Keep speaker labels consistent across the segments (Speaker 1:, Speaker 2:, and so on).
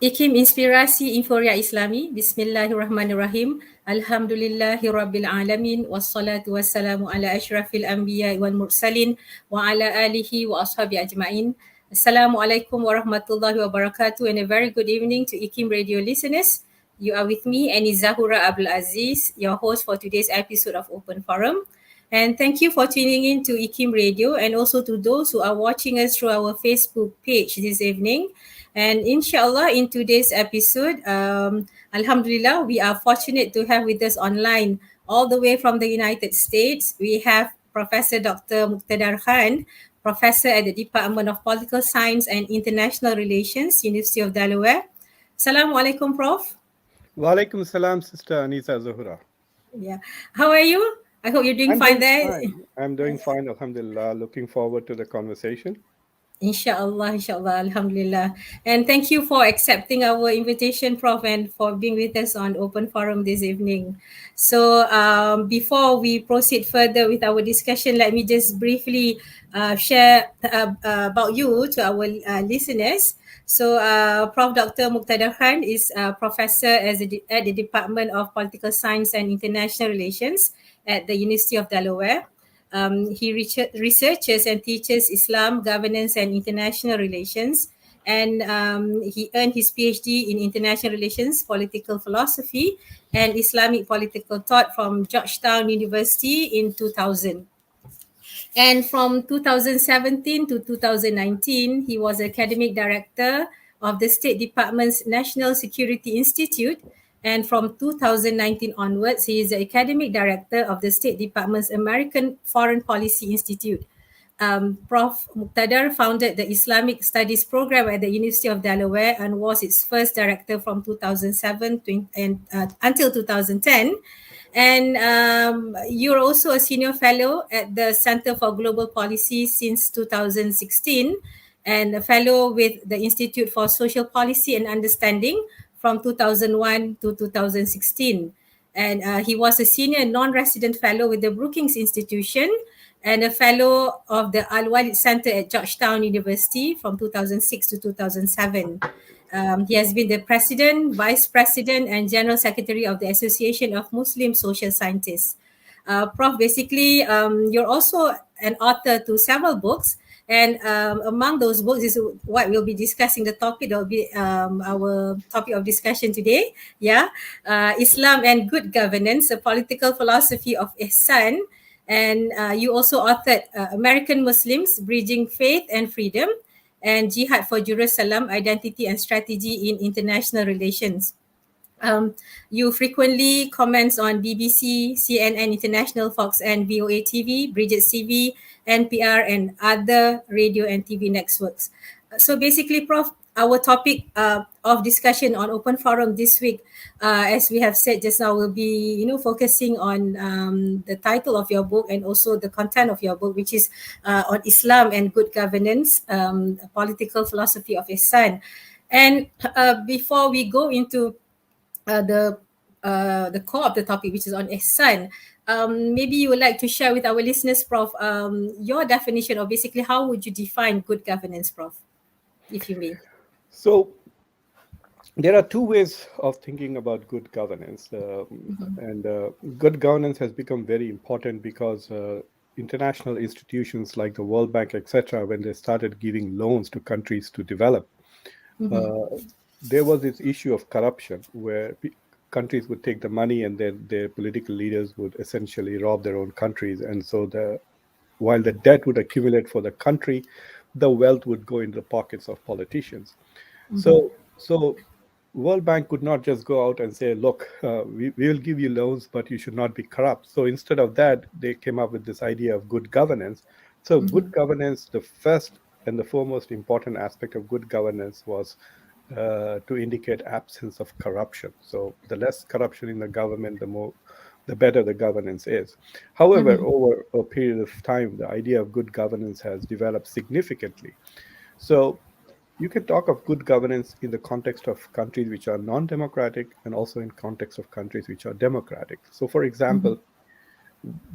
Speaker 1: Ikim Inspirasi Inforia Islami. Bismillahirrahmanirrahim. Alhamdulillahirabbil alamin wassalatu wassalamu ala asyrafil anbiya wal mursalin wa ala alihi wa ashabi ajmain. Assalamualaikum warahmatullahi wabarakatuh and a very good evening to Ikim Radio listeners. You are with me, Annie Zahura Abdul Aziz, your host for today's episode of Open Forum. And thank you for tuning in to Ikim Radio and also to those who are watching us through our Facebook page this evening. And inshallah, in today's episode, Alhamdulillah, we are fortunate to have with us online, all the way from the United States, we have Professor Dr. Muqtadar Khan, Professor at the Department of Political Science and International Relations, University of Delaware. Assalamualaikum, Prof.
Speaker 2: Walaikum salam, Sister Anisa Zuhura.
Speaker 1: Yeah. How are you? I hope you're doing fine there.
Speaker 2: I'm doing fine, Alhamdulillah. Looking forward to the conversation.
Speaker 1: Inshallah, Alhamdulillah. And thank you for accepting our invitation, Prof, and for being with us on Open Forum this evening. So before we proceed further with our discussion, let me just briefly share about you to our listeners. So Prof. Dr. Muqtadar Khan is a professor at the Department of Political Science and International Relations at the University of Delaware. He researches and teaches Islam, governance, and international relations. And he earned his PhD in international relations, political philosophy, and Islamic political thought from Georgetown University in 2000. And from 2017 to 2019, he was academic director of the State Department's National Security Institute. And from 2019 onwards, he is the academic director of the State Department's American Foreign Policy Institute. Prof. Muqtadar founded the Islamic Studies program at the University of Delaware and was its first director from 2007 until 2010. And you're also a senior fellow at the Center for Global Policy since 2016 and a fellow with the Institute for Social Policy and Understanding from 2001 to 2016. And he was a senior non-resident fellow with the Brookings Institution and a fellow of the Al-Walid Center at Georgetown University from 2006 to 2007. He has been the president, vice president, and general secretary of the Association of Muslim Social Scientists. Prof, basically, you're also an author to several books. And among those books is what we'll be discussing. The topic that will be our topic of discussion today. Yeah, Islam and Good Governance, a political philosophy of Ihsan. And you also authored American Muslims, Bridging Faith and Freedom, and Jihad for Jerusalem, Identity and Strategy in International Relations. You frequently comment on BBC, CNN International, Fox and VOA TV, Bridget TV, NPR, and other radio and TV networks. So basically, Prof, our topic of discussion on Open Forum this week, as we have said just now, will be focusing on the title of your book and also the content of your book, which is on Islam and Good Governance, a political philosophy of Ihsan. And before we go into the core of the topic, which is on Ihsan, maybe you would like to share with our listeners, Prof, your definition, or basically how would you define good governance, Prof, if you may?
Speaker 2: So there are two ways of thinking about good governance. And good governance has become very important because international institutions like the World Bank, etc., when they started giving loans to countries to develop, there was this issue of corruption where countries would take the money and then their political leaders would essentially rob their own countries. And so while the debt would accumulate for the country, the wealth would go into the pockets of politicians. So World Bank could not just go out and say, look, we will give you loans, but you should not be corrupt. So instead of that, they came up with this idea of good governance. So good governance, the first and the foremost important aspect of good governance was to indicate absence of corruption. So the less corruption in the government, the better the governance is. However, over a period of time, the idea of good governance has developed significantly. So you can talk of good governance in the context of countries which are non-democratic and also in context of countries which are democratic. So for example,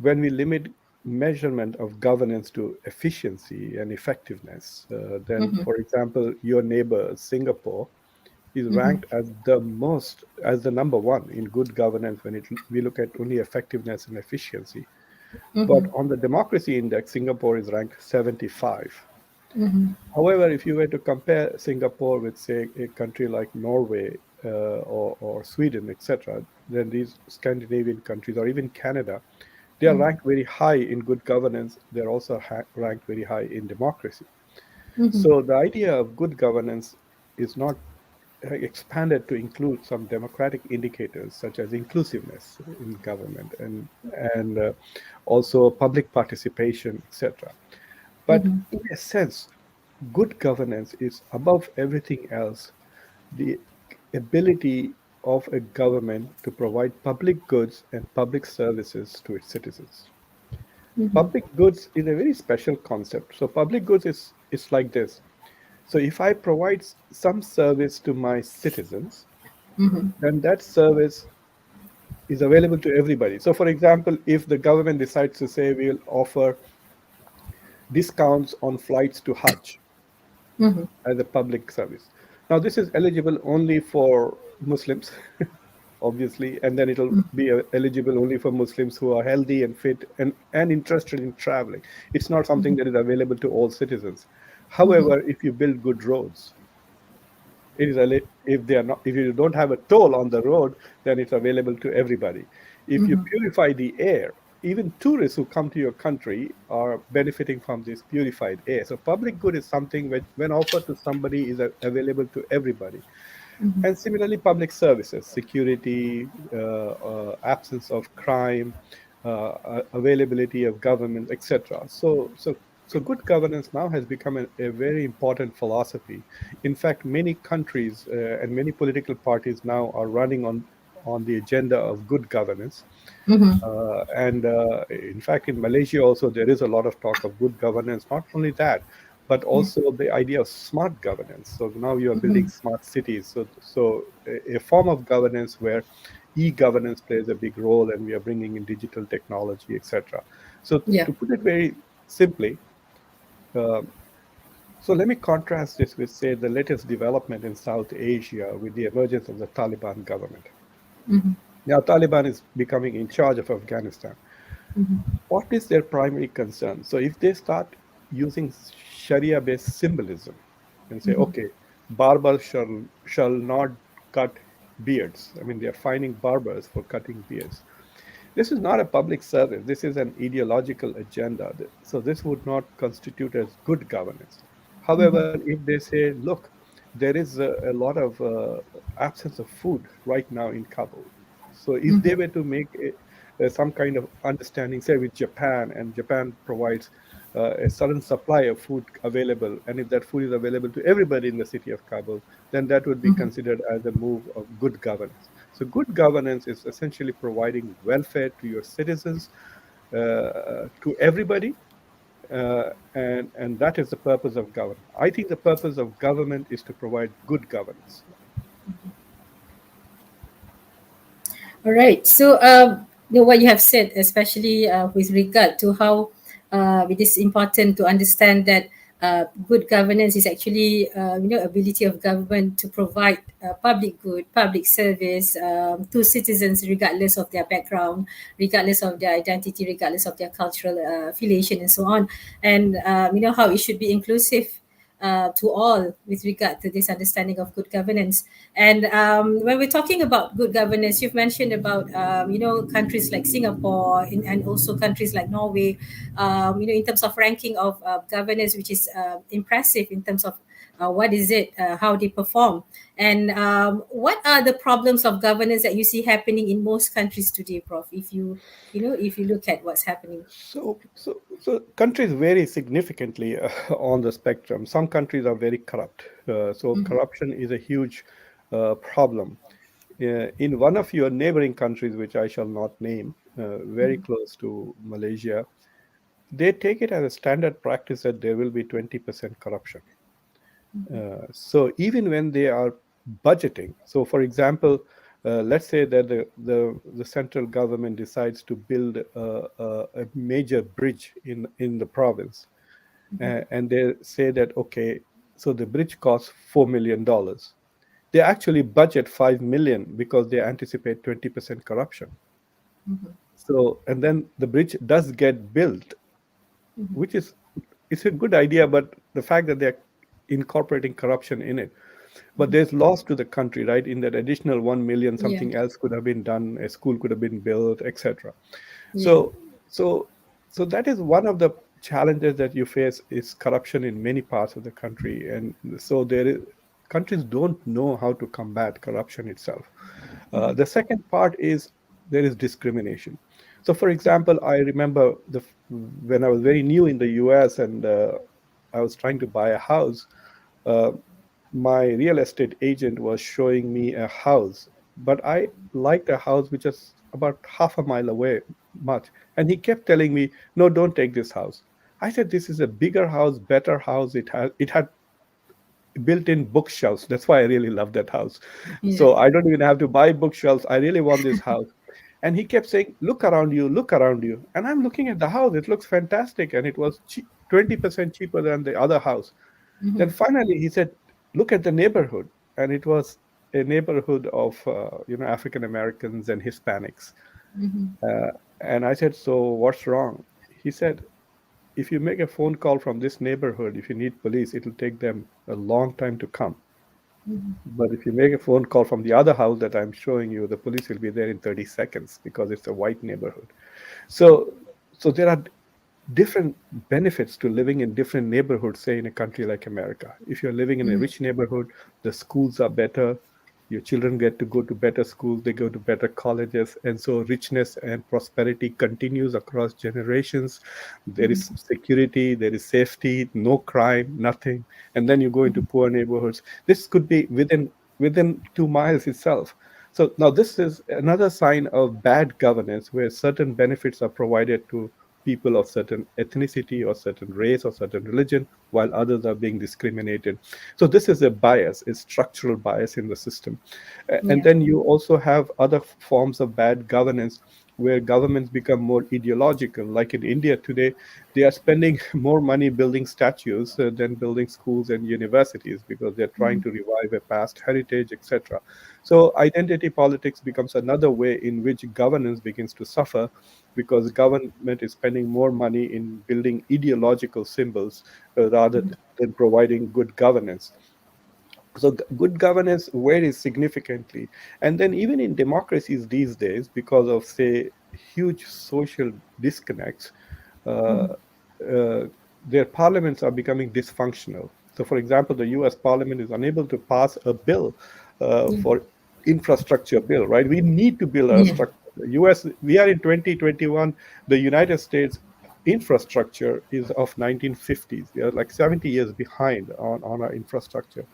Speaker 2: when we limit measurement of governance to efficiency and effectiveness, then for example, your neighbor Singapore is ranked as the number one in good governance when we look at only effectiveness and efficiency. But on the democracy index, Singapore is ranked 75. However, if you were to compare Singapore with, say, a country like Norway or Sweden, etc., then these Scandinavian countries or even Canada, they are ranked very high in good governance. They're also ranked very high in democracy. So the idea of good governance is not expanded to include some democratic indicators such as inclusiveness in government and also public participation, etc. But in a sense, good governance is above everything else the ability of a government to provide public goods and public services to its citizens. Public goods is a very special concept. So public goods is like this. So if I provide some service to my citizens, then that service is available to everybody. So for example, if the government decides to say we'll offer discounts on flights to Hajj as a public service. Now this is eligible only for Muslims, obviously, and then it'll be eligible only for Muslims who are healthy and fit and interested in traveling. It's not something that is available to all citizens. However, if you build good roads, it is if they are not, if you don't have a toll on the road, then it's available to everybody. If you purify the air, even tourists who come to your country are benefiting from this purified air. So public good is something which, when offered to somebody, is available to everybody. And similarly, public services, security, absence of crime, availability of government, etc. So good governance now has become a very important philosophy. In fact, many countries and many political parties now are running on the agenda of good governance. And in fact, in Malaysia also, there is a lot of talk of good governance. Not only that, but also the idea of smart governance. So now you are building smart cities. So a form of governance where e-governance plays a big role, and we are bringing in digital technology, etc. So to put it very simply, so let me contrast this with, say, the latest development in South Asia with the emergence of the Taliban government. Now, Taliban is becoming in charge of Afghanistan. What is their primary concern? So if they start using Sharia-based symbolism and say, okay, barbers shall not cut beards. I mean, they are fining barbers for cutting beards. This is not a public service. This is an ideological agenda. So this would not constitute as good governance. However, if they say, look, there is a lot of absence of food right now in Kabul. So if they were to make some kind of understanding, say with Japan, and Japan provides a certain supply of food available, and if that food is available to everybody in the city of Kabul, then that would be considered as a move of good governance. So good governance is essentially providing welfare to your citizens, to everybody, and that is the purpose of government. I think the purpose of government is to provide good governance.
Speaker 1: All right. So, what you have said, especially with regard to how it is important to understand that good governance is actually, ability of government to provide public good, public service to citizens, regardless of their background, regardless of their identity, regardless of their cultural affiliation, and so on. And how it should be inclusive to all with regard to this understanding of good governance. And when we're talking about good governance, you've mentioned about countries like Singapore and also countries like Norway. In terms of ranking of governance, which is impressive in terms of what is it, how they perform, and what are the problems of governance that you see happening in most countries today, Prof? If you look at what's happening.
Speaker 2: So countries vary significantly on the spectrum. Some countries are very corrupt. So corruption is a huge problem. In one of your neighboring countries, which I shall not name, very close to Malaysia, they take it as a standard practice that there will be 20% corruption. So even when they are budgeting, so for example, let's say that the central government decides to build a major bridge in the province, and they say that, okay, so the bridge costs $4 million. they actually budget 5 million because they anticipate 20% corruption. So, and then the bridge does get built, which is, it's a good idea, but the fact that they're incorporating corruption in it, but there's loss to the country, right? In that additional 1 million,
Speaker 1: Yeah.
Speaker 2: something else could have been done, a school could have been built, etc.
Speaker 1: Yeah.
Speaker 2: So so so that is one of the challenges that you face, is corruption in many parts of the country. And so there is, countries don't know how to combat corruption itself. The second part is there is discrimination. So for example, I remember when I was very new in the US, and I was trying to buy a house. uh, my real estate agent was showing me a house, but I liked a house which is about half a mile away, much. And he kept telling me, "No, don't take this house." I said, "This is a bigger house, better house. It had built-in bookshelves. That's why I really love that house.
Speaker 1: Yeah.
Speaker 2: So I don't even have to buy bookshelves. I really want this house." And he kept saying, "Look around you, look around you." And I'm looking at the house. It looks fantastic, and it was 20% cheaper than the other house. Then finally he said, "Look at the neighborhood," and it was a neighborhood of African Americans and Hispanics. Uh, and I said, "So what's wrong?" He said, "If you make a phone call from this neighborhood, if you need police, it'll take them a long time to come. But if you make a phone call from the other house that I'm showing you, the police will be there in 30 seconds because it's a white neighborhood." So, so there are different benefits to living in different neighborhoods, say in a country like America. If you're living in a rich neighborhood, the schools are better. Your children get to go to better schools, they go to better colleges. And so richness and prosperity continues across generations. There is security, there is safety, no crime, nothing. And then you go into poor neighborhoods. This could be within 2 miles itself. So now this is another sign of bad governance, where certain benefits are provided to people of certain ethnicity or certain race or certain religion, while others are being discriminated. So this is a bias, a structural bias in the system. And
Speaker 1: Yeah.
Speaker 2: then you also have other forms of bad governance, where governments become more ideological. Like in India today, they are spending more money building statues than building schools and universities, because they're trying to revive a past heritage, etc. So identity politics becomes another way in which governance begins to suffer, because government is spending more money in building ideological symbols rather than providing good governance. So good governance varies significantly. And then even in democracies these days, because of, say, huge social disconnects, uh, uh, their parliaments are becoming dysfunctional. So for example, the US parliament is unable to pass a bill
Speaker 1: Yeah.
Speaker 2: for infrastructure bill, right? We need to build our
Speaker 1: Yeah.
Speaker 2: structure. US, we are in 2021. The United States infrastructure is of 1950s. We are like 70 years behind on our infrastructure.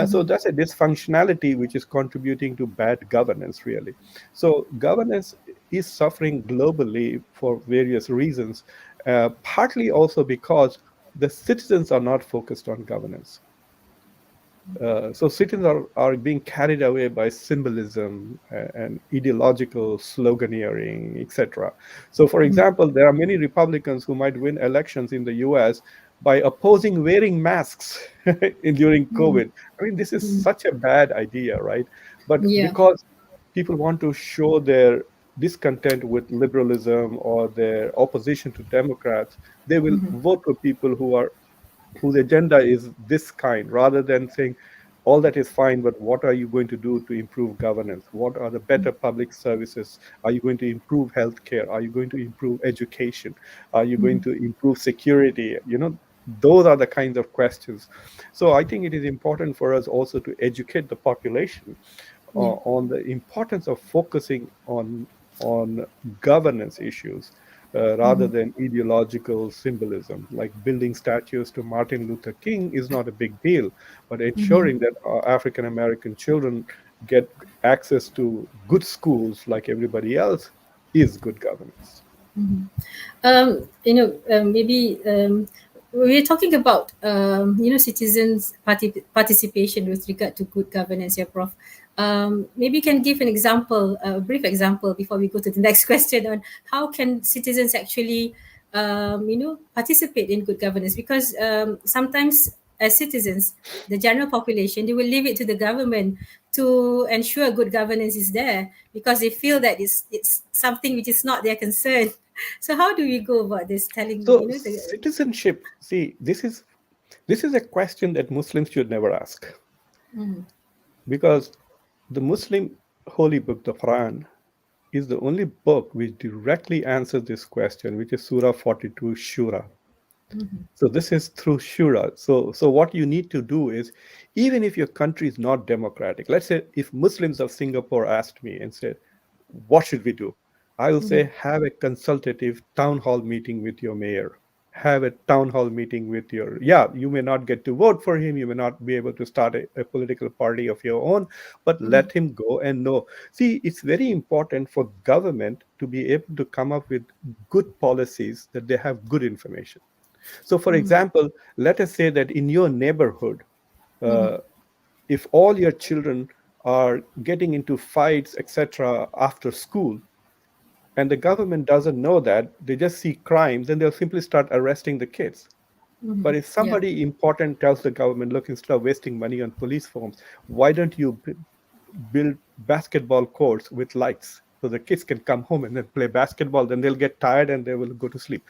Speaker 2: So that's a dysfunctionality which is contributing to bad governance, really. So governance is suffering globally for various reasons, partly also because the citizens are not focused on governance. So citizens are being carried away by symbolism and ideological sloganeering, etc. So, for example, there are many Republicans who might win elections in the US by opposing wearing masks during COVID. I mean, this is such a bad idea, right? But
Speaker 1: Yeah.
Speaker 2: because people want to show their discontent with liberalism or their opposition to Democrats, they will vote for people whose agenda is this kind, rather than saying all that is fine, but what are you going to do to improve governance? What are the better public services? Are you going to improve healthcare? Are you going to improve education? Are you going to improve security? Those are the kinds of questions. So I think it is important for us also to educate the population
Speaker 1: Yeah.
Speaker 2: on the importance of focusing on governance issues, rather than ideological symbolism. Like building statues to Martin Luther King is not a big deal, but ensuring that African American children get access to good schools like everybody else is good governance.
Speaker 1: Maybe we're talking about citizens participation with regard to good governance, yeah, Prof. Maybe you can give an example, a brief example, before we go to the next question on how can citizens actually participate in good governance, because sometimes as citizens, the general population, they will leave it to the government to ensure good governance is there because they feel that it's something which is not their concern. So how do we go about this? Telling
Speaker 2: So
Speaker 1: the
Speaker 2: citizenship, see, this is a question that Muslims should never ask, because the Muslim holy book, the Quran, is the only book which directly answers this question, which is Surah 42 Shura. So this is through Shura. So what you need to do is, even if your country is not democratic, let's say if Muslims of Singapore asked me and said, what should we do? I will say, have a consultative town hall meeting with your mayor. Have a town hall meeting with your, yeah, you may not get to vote for him, you may not be able to start a political party of your own, but let him go and know. See, it's very important for government to be able to come up with good policies, that they have good information. So, for example, let us say that in your neighborhood, uh, if all your children are getting into fights, etc., after school, and the government doesn't know that, they just see crimes, then they'll simply start arresting the kids. But if
Speaker 1: yeah.
Speaker 2: somebody important tells the government, look, instead of wasting money on police forms, why don't you build basketball courts with lights so the kids can come home and then play basketball? Then they'll get tired and they will go to sleep.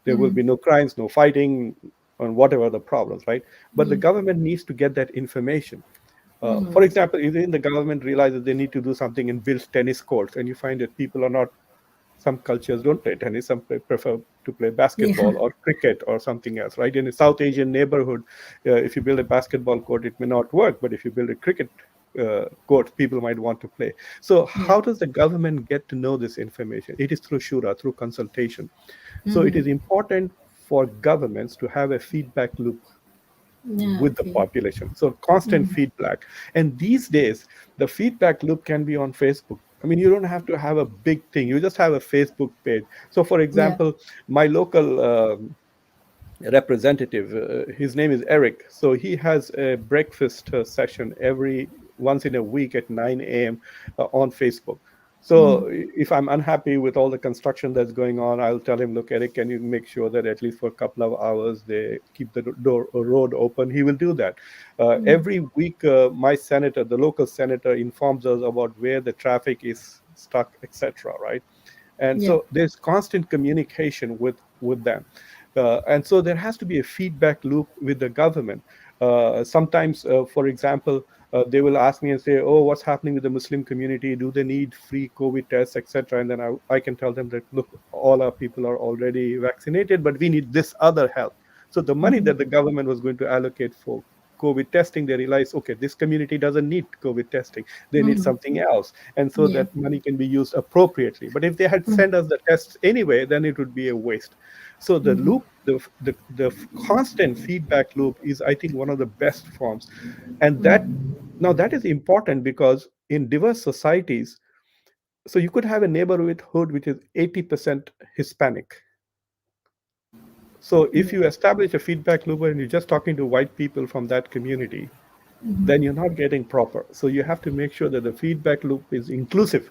Speaker 2: There will be no crimes, no fighting, and whatever the problems, right? But the government needs to get that information. For example, if in the government realizes they need to do something and build tennis courts, and you find that people are not, some cultures don't play tennis, some prefer to play
Speaker 1: Yeah.
Speaker 2: basketball or cricket or something else, right? In a South Asian neighborhood, if you build a basketball court, it may not work, but if you build a cricket court, people might want to play. So
Speaker 1: Yeah.
Speaker 2: how does the government get to know this information? It is through Shura, through consultation. So it is important for governments to have a feedback loop
Speaker 1: Yeah.
Speaker 2: with the
Speaker 1: Okay.
Speaker 2: population. So constant feedback. And these days, the feedback loop can be on Facebook. I mean, you don't have to have a big thing. You just have a Facebook page. So, for
Speaker 1: Yeah.
Speaker 2: example, my local representative, his name is Eric. So he has a breakfast session every once in a week at 9 a.m. On Facebook. So if I'm unhappy with all the construction that's going on, I'll tell him, look, Eric, can you make sure that at least for a couple of hours they keep the road open? He will do that. Every week, my senator, the local senator, informs us about where the traffic is stuck, etc. Right? And
Speaker 1: Yeah.
Speaker 2: so there's constant communication with them. And so there has to be a feedback loop with the government. Sometimes, for example, they will ask me and say, oh, what's happening with the Muslim community? Do they need free COVID tests, etc.? And then I can tell them that, look, all our people are already vaccinated, but we need this other help. So the money that the government was going to allocate for COVID testing, they realize, okay, this community doesn't need COVID testing. They need something else. And so
Speaker 1: Yeah.
Speaker 2: that money can be used appropriately. But if they had sent us the tests anyway, then it would be a waste. So the loop, the constant feedback loop is, I think, one of the best forms. And that is important because in diverse societies, so you could have a neighborhood which is 80% Hispanic. So if you establish a feedback loop and you're just talking to white people from that community, then you're not getting proper. So you have to make sure that the feedback loop is inclusive.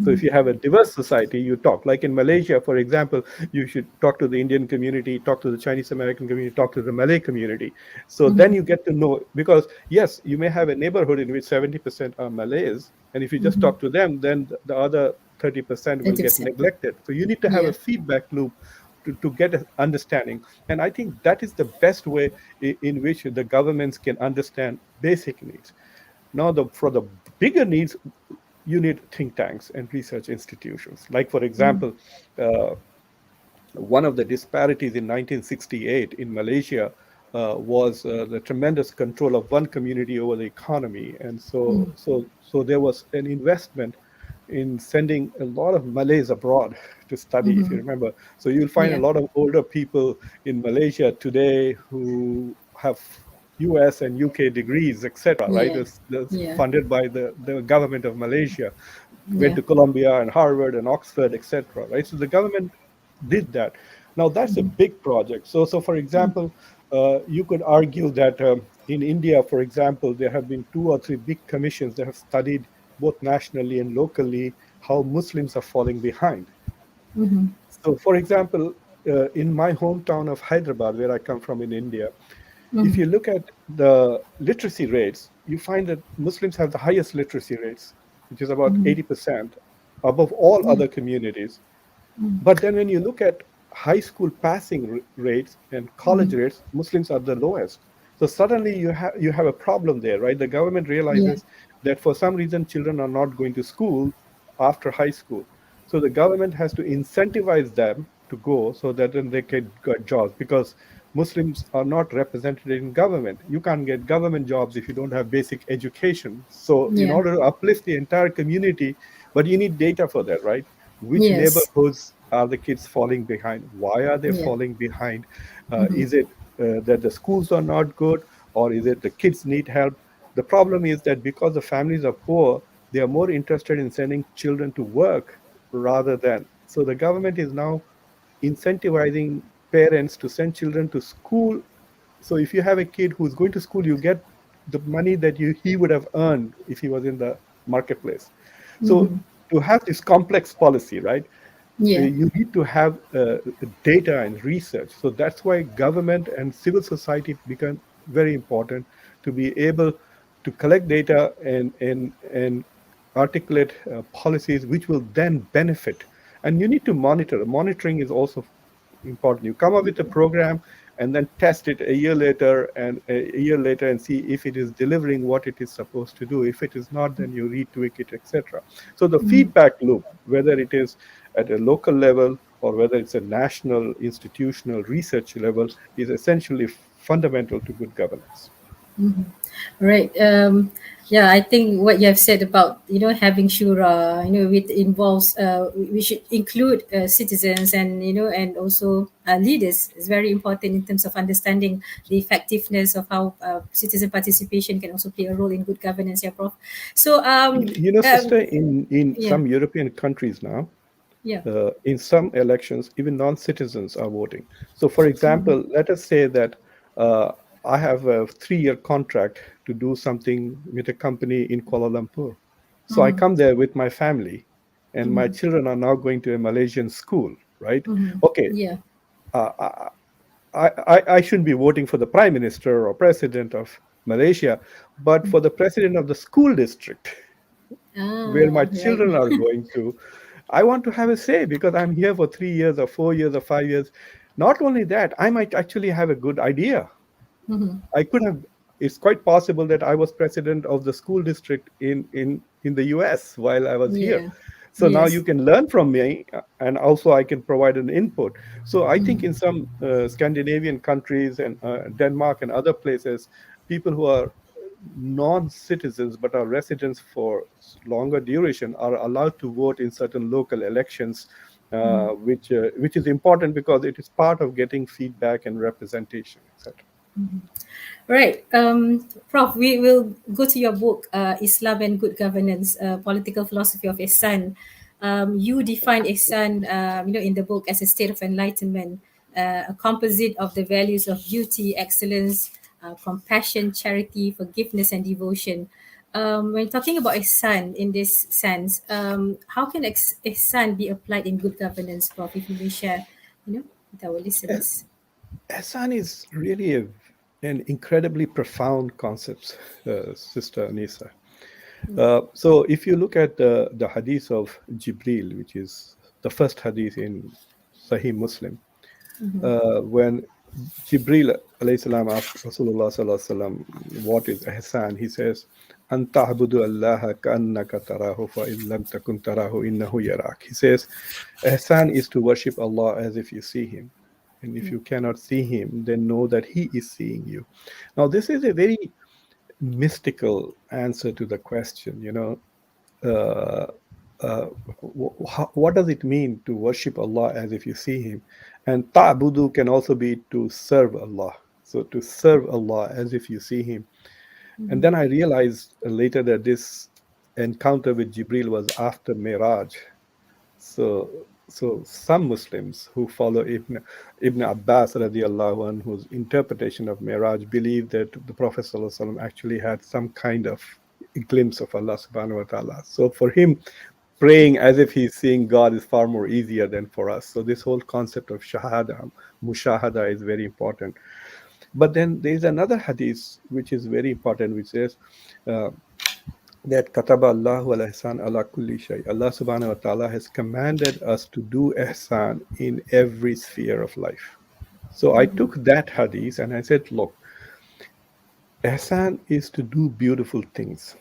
Speaker 2: So if you have a diverse society, you talk. Like in Malaysia, for example, you should talk to the Indian community, talk to the Chinese American community, talk to the Malay community. So then you get to know, because yes, you may have a neighborhood in which 70% are Malays, and if you just talk to them, then the other 30% will get
Speaker 1: 30%.
Speaker 2: neglected. So you need to have
Speaker 1: Yeah.
Speaker 2: a feedback loop to get an understanding. And I think that is the best way in which the governments can understand basic needs. Now, for the bigger needs, you need think tanks and research institutions. Like, for example, uh, one of the disparities in 1968 in Malaysia was the tremendous control of one community over the economy, and so there was an investment in sending a lot of Malays abroad to study. If you remember, so you'll find a
Speaker 1: Yeah.
Speaker 2: lot of older people in Malaysia today who have US and UK degrees, etc., right?
Speaker 1: Yeah.
Speaker 2: That's
Speaker 1: Yeah.
Speaker 2: funded by the government of Malaysia, went
Speaker 1: Yeah.
Speaker 2: to Columbia and Harvard and Oxford, etc., right? So the government did that. Now that's a big project. So for example, you could argue that in India, for example, there have been 2 or 3 big commissions that have studied both nationally and locally how Muslims are falling behind. So, for example, in my hometown of Hyderabad, where I come from in India, If you look at the literacy rates, you find that Muslims have the highest literacy rates, which is about 80% above all
Speaker 1: Yeah.
Speaker 2: other communities. But then when you look at high school passing rates and college rates, Muslims are the lowest. So suddenly you have a problem there, right? The government
Speaker 1: Yeah.
Speaker 2: realizes that for some reason children are not going to school after high school. So the government has to incentivize them to go so that then they can get jobs, because Muslims are not represented in government. You can't get government jobs if you don't have basic education. So in
Speaker 1: Yeah.
Speaker 2: order to uplift the entire community, but you need data for that, right? Which
Speaker 1: Yes.
Speaker 2: neighborhoods are the kids falling behind? Why are they
Speaker 1: Yeah.
Speaker 2: falling behind? Is it that the schools are not good, or is it the kids need help? The problem is that because the families are poor, they are more interested in sending children to work rather than. So the government is now incentivizing parents to send children to school. So if you have a kid who's going to school, you get the money that he would have earned if he was in the marketplace. So to have this complex policy, right,
Speaker 1: Yeah.
Speaker 2: you need to have data and research. So that's why government and civil society become very important, to be able to collect data and articulate policies which will then benefit. And you need to monitor. Monitoring is also important. You come up with a program and then test it a year later and see if it is delivering what it is supposed to do. If it is not, then you retweak it, etc. So the feedback loop, whether it is at a local level or whether it's a national institutional research level, is essentially fundamental to good governance.
Speaker 1: Right. Yeah, I think what you have said about having shura, it involves we should include citizens and and also leaders is very important in terms of understanding the effectiveness of how citizen participation can also play a role in good governance. Yeah, Prof. So
Speaker 2: Sister, in
Speaker 1: yeah,
Speaker 2: some European countries now,
Speaker 1: yeah,
Speaker 2: in some elections, even non-citizens are voting. So, for example, let us say that uh, I have a 3-year contract to do something with a company in Kuala Lumpur. So I come there with my family, and my children are now going to a Malaysian school, right? Okay,
Speaker 1: yeah.
Speaker 2: uh, I shouldn't be voting for the prime minister or president of Malaysia, but for the president of the school district where my
Speaker 1: Ah, right.
Speaker 2: children are going to. I want to have a say because I'm here for 3 years or 4 years or 5 years. Not only that, I might actually have a good idea. I could have. It's quite possible that I was president of the school district in the US while I was here.
Speaker 1: Yeah.
Speaker 2: So now you
Speaker 1: Yes.
Speaker 2: can learn from me, and also I can provide an input. So I think in some Scandinavian countries and Denmark and other places, people who are non-citizens but are residents for longer duration are allowed to vote in certain local elections, which is important because it is part of getting feedback and representation, etc.
Speaker 1: Right. Prof, we will go to your book, Islam and Good Governance, Political Philosophy of Ihsan. You define Ihsan, in the book as a state of enlightenment, a composite of the values of beauty, excellence, compassion, charity, forgiveness, and devotion. When talking about Ihsan in this sense, how can Ihsan be applied in good governance, Prof, if you may share, with our listeners?
Speaker 2: Ihsan is really an incredibly profound concept, Sister Anisa. So if you look at the hadith of Jibril, which is the first hadith in Sahih Muslim, when Jibril alayhi salam asked Rasulullah sallallahu alaihi wasallam, what is ihsan? He says, "An ta'budu Allah ka'annaka tarahu fa in lam takun tarahu innahu yarak." He says, ihsan is to worship Allah as if you see Him, and if you cannot see Him, then know that He is seeing you. Now, this is a very mystical answer to the question. Uh, what does it mean to worship Allah as if you see Him? And ta'budu can also be to serve Allah. So to serve Allah as if you see Him. And then I realized later that this encounter with Jibril was after Miraj. So some Muslims who follow Ibn Abbas radiallahu anh, whose interpretation of Miraj, believe that the Prophet sallallahu alaihi wasallam actually had some kind of glimpse of Allah subhanahu wa ta'ala. So for him, praying as if he's seeing God is far more easier than for us. So this whole concept of shahada, mushahada is very important. But then there is another hadith which is very important, which says uh, that kataba Allahu al ihsan ala kulli shay. Allah subhanahu wa ta'ala has commanded us to do ihsan in every sphere of life. So I took that hadith and I said, look, ihsan is to do beautiful things.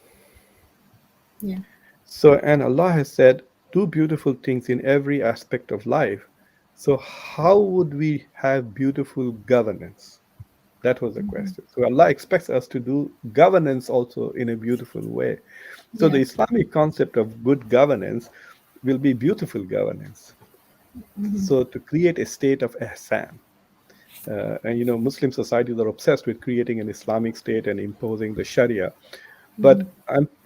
Speaker 1: Yeah.
Speaker 2: So, and Allah has said, do beautiful things in every aspect of life. So, how would we have beautiful governance? That was the question. So, Allah expects us to do governance also in a beautiful way. So, the
Speaker 1: Yeah.
Speaker 2: Islamic concept of good governance will be beautiful governance. So, to create a state of ihsan. And Muslim societies are obsessed with creating an Islamic state and imposing the Sharia. But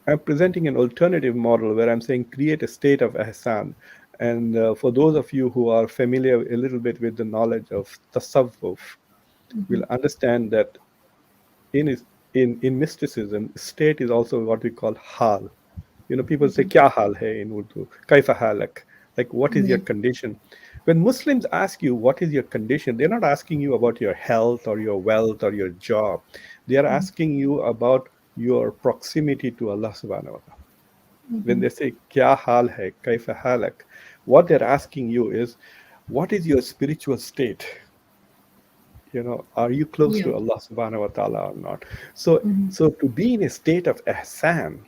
Speaker 2: I'm presenting an alternative model where I'm saying create a state of ihsan. And for those of you who are familiar a little bit with the knowledge of tasawwuf, will understand that in in mysticism, state is also what we call hal. People say kya hal hai in Urdu, kaifa halak, like what is your
Speaker 1: Yeah.
Speaker 2: condition. When Muslims ask you what is your condition, they're not asking you about your health or your wealth or your job. They are asking you about your proximity to Allah subhanahu wa ta'ala. When they say kya hal hai, kaifa halak, what they're asking you is what is your spiritual state? Are you close
Speaker 1: Yeah.
Speaker 2: to Allah subhanahu wa ta'ala or not? So to be in a state of ihsan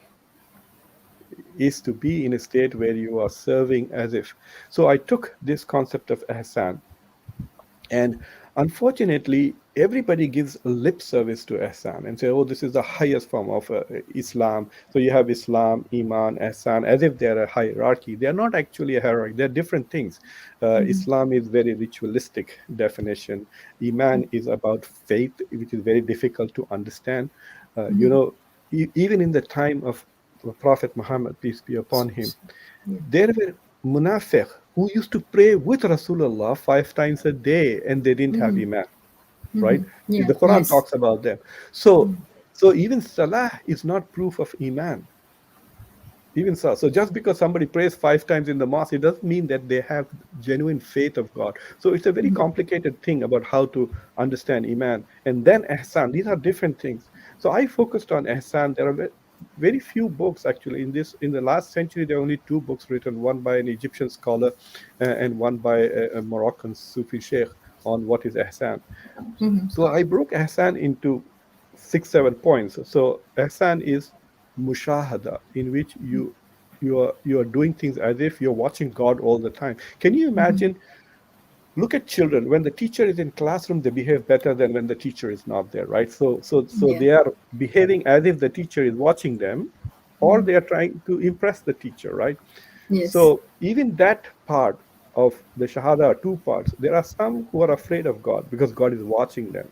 Speaker 2: is to be in a state where you are serving as if. So I took this concept of ihsan, and unfortunately, everybody gives lip service to ihsan and say, oh, this is the highest form of Islam. So you have Islam, Iman, ihsan, as if they're a hierarchy. They're not actually a hierarchy. They're different things. Islam is very ritualistic definition. Iman is about faith, which is very difficult to understand. Even in the time of Prophet Muhammad, peace be upon him, there were munafiq who used to pray with Rasulullah 5 times a day and they didn't have iman, right?
Speaker 1: Yeah.
Speaker 2: The Quran
Speaker 1: Yes.
Speaker 2: talks about them. So even salah is not proof of iman. Even so just because somebody prays 5 times in the mosque, it doesn't mean that they have genuine faith of God. So it's a very complicated thing about how to understand iman. And then ihsan, these are different things. So I focused on ihsan. There are very few books actually in the last century. There are only 2 books written, one by an Egyptian scholar and one by a Moroccan Sufi sheikh on what is ihsan. So I broke ihsan into 6 7 points. So ihsan is mushahada, in which you are doing things as if you're watching God all the time. Can you imagine? Look at children. When the teacher is in classroom, they behave better than when the teacher is not there, right? So
Speaker 1: Yeah.
Speaker 2: they are behaving as if the teacher is watching them, or they are trying to impress the teacher, right?
Speaker 1: Yes.
Speaker 2: So even that part of the Shahada are 2 parts. There are some who are afraid of God because God is watching them.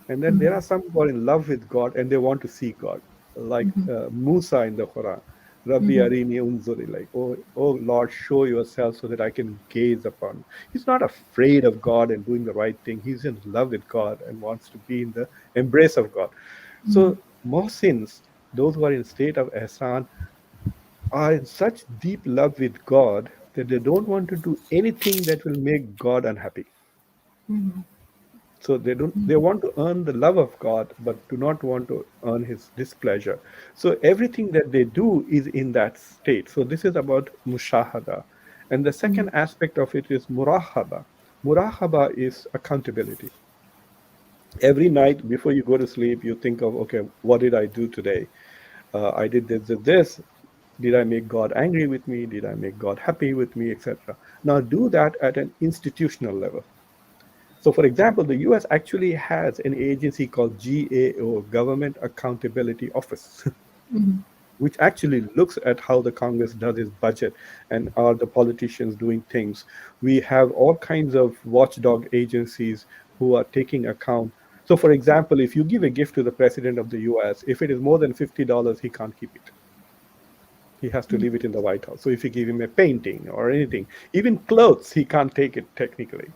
Speaker 2: And then there are some who are in love with God and they want to see God, like Musa in the Quran. Rabbi Arini Unzuri, like, oh Lord, show yourself so that I can gaze upon you. He's not afraid of God and doing the right thing. He's in love with God and wants to be in the embrace of God. So Mohsins, those who are in state of ihsan, are in such deep love with God that they don't want to do anything that will make God unhappy. So they want to earn the love of God, but do not want to earn his displeasure. So everything that they do is in that state. So this is about mushahada. And the second aspect of it is murahaba. Murahaba is accountability. Every night before you go to sleep, you think of, okay, what did I do today? I did this. Did I make God angry with me? Did I make God happy with me, etc.? Now do that at an institutional level. So, for example, the US actually has an agency called GAO, Government Accountability Office, which actually looks at how the Congress does its budget and are the politicians doing things. We have all kinds of watchdog agencies who are taking account. So, for example, if you give a gift to the president of the US, if it is more than $50, he can't keep it. He has to leave it in the White House. So if you give him a painting or anything, even clothes, he can't take it technically.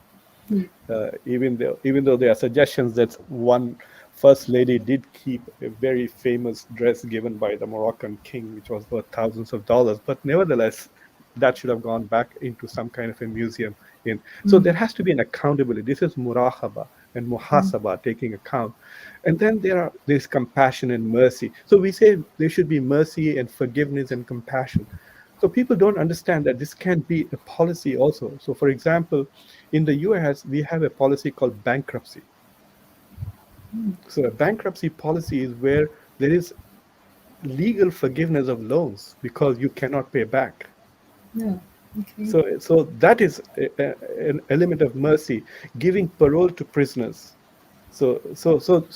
Speaker 2: Even though there are suggestions that one first lady did keep a very famous dress given by the Moroccan king, which was worth thousands of dollars, but nevertheless, that should have gone back into some kind of a museum. So there has to be an accountability. This is murahaba. and muhasaba, taking account. And then there's compassion and mercy. So we say there should be mercy and forgiveness and compassion. So people don't understand that this can be a policy also. So for example, in the US, we have a policy called bankruptcy. So a bankruptcy policy is where there is legal forgiveness of loans because you cannot pay back.
Speaker 1: No. Okay.
Speaker 2: So that is an element of mercy, giving parole to prisoners. So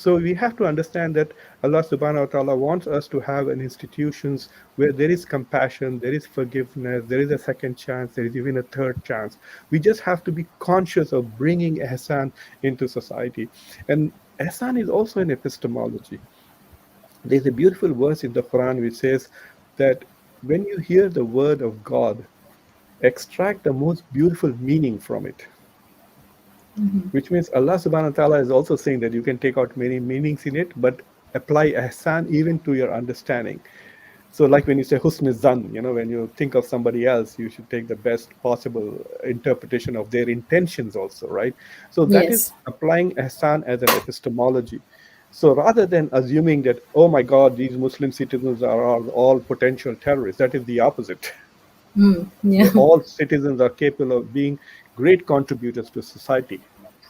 Speaker 2: we have to understand that Allah subhanahu wa ta'ala wants us to have an institutions where there is compassion, there is forgiveness, there is a second chance, there is even a third chance. We just have to be conscious of bringing ihsan into society. And ihsan is also an epistemology. There's a beautiful verse in the Quran which says that when you hear the word of God, extract the most beautiful meaning from it. Which means Allah subhanahu wa ta'ala is also saying that you can take out many meanings in it, but apply ihsan even to your understanding. So like when you say husn zan, when you think of somebody else, you should take the best possible interpretation of their intentions also, right? So that is
Speaker 1: Yes.
Speaker 2: applying ihsan as an epistemology. So rather than assuming that, oh my God, these Muslim citizens are all potential terrorists, that is the opposite.
Speaker 1: Yeah.
Speaker 2: All citizens are capable of being great contributors to society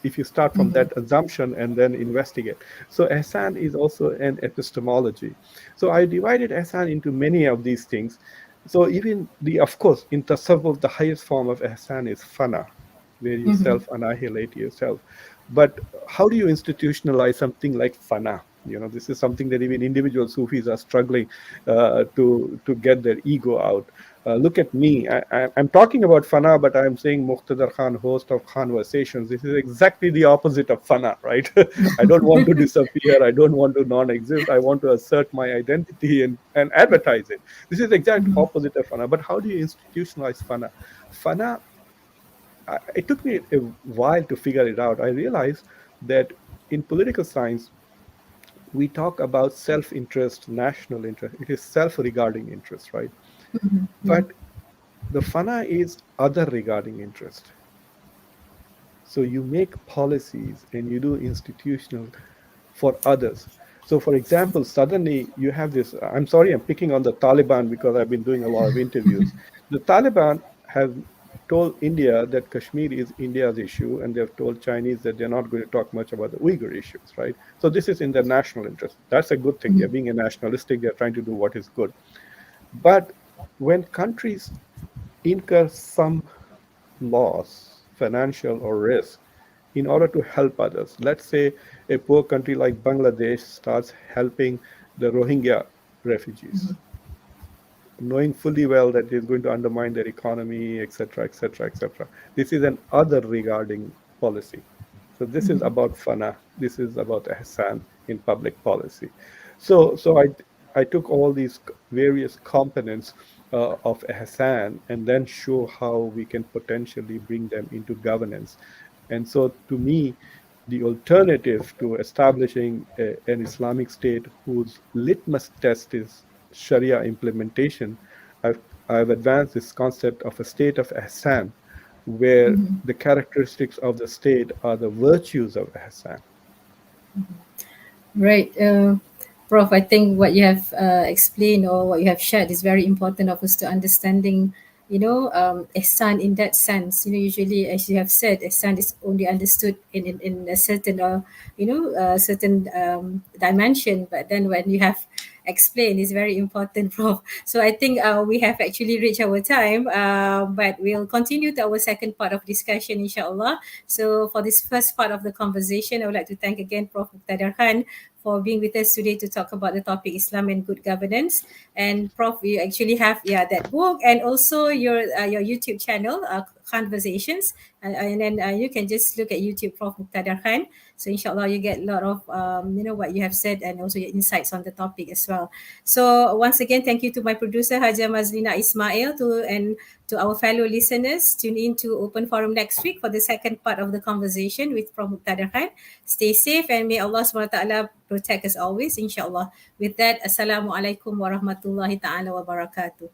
Speaker 2: if you start from that assumption and then investigate. So ihsan is also an epistemology. So I divided ihsan into many of these things. So even of course, in tasawwuf, the highest form of ihsan is fana, where you self-annihilate yourself. But how do you institutionalize something like fana? This is something that even individual Sufis are struggling to get their ego out. Look at me. I'm talking about fana, but I'm saying Muqtadar Khan, host of Conversations. This is exactly the opposite of fana, right? I don't want to disappear. I don't want to non-exist. I want to assert my identity and advertise it. This is the exact opposite of fana. But how do you institutionalize fana? Fana, it took me a while to figure it out. I realized that in political science, we talk about self-interest, national interest. It is self-regarding interest, right?
Speaker 1: Yeah.
Speaker 2: But the fana is other regarding interest. So you make policies and you do institutional for others. So, for example, suddenly you have this. I'm sorry, I'm picking on the Taliban because I've been doing a lot of interviews. The Taliban have told India that Kashmir is India's issue, and they've told Chinese that they're not going to talk much about the Uyghur issues, right? So, this is in their national interest. That's a good thing. They're being a nationalistic, they're trying to do what is good. But when countries incur some loss, financial or risk, in order to help others. Let's say a poor country like Bangladesh starts helping the Rohingya refugees, knowing fully well that it is going to undermine their economy, etc., etc., etc. This is an other regarding policy. So this is about fana. This is about ihsan in public policy. So I took all these various components of ihsan and then show how we can potentially bring them into governance. And so to me, the alternative to establishing an Islamic state whose litmus test is Sharia implementation, I've, I've advanced this concept of a state of ihsan, where the characteristics of the state are the virtues of ihsan.
Speaker 1: Right. Prof, I think what you have explained or what you have shared is very important of us to understanding, ihsan in that sense. Usually, as you have said, ihsan is only understood in a certain, certain dimension. But then when you have explained, it's very important, Prof. So I think we have actually reached our time, but we'll continue to our second part of discussion, inshallah. So for this first part of the conversation, I would like to thank again Prof. Muqtadar Khan for being with us today to talk about the topic Islam and good governance. And Prof, you actually have that book and also your YouTube channel, Conversations, and then you can just look at YouTube Prof Muqtadar Khan. So inshallah you get a lot of what you have said and also your insights on the topic as well. So once again, thank you to my producer Haja Mazlina Ismail and to our fellow listeners. Tune in to Open Forum next week for the second part of the conversation with Prof Muqtadar Khan. Stay safe and may Allah SWT protect us always, inshallah. With that, Assalamualaikum warahmatullahi ta'ala wabarakatuh.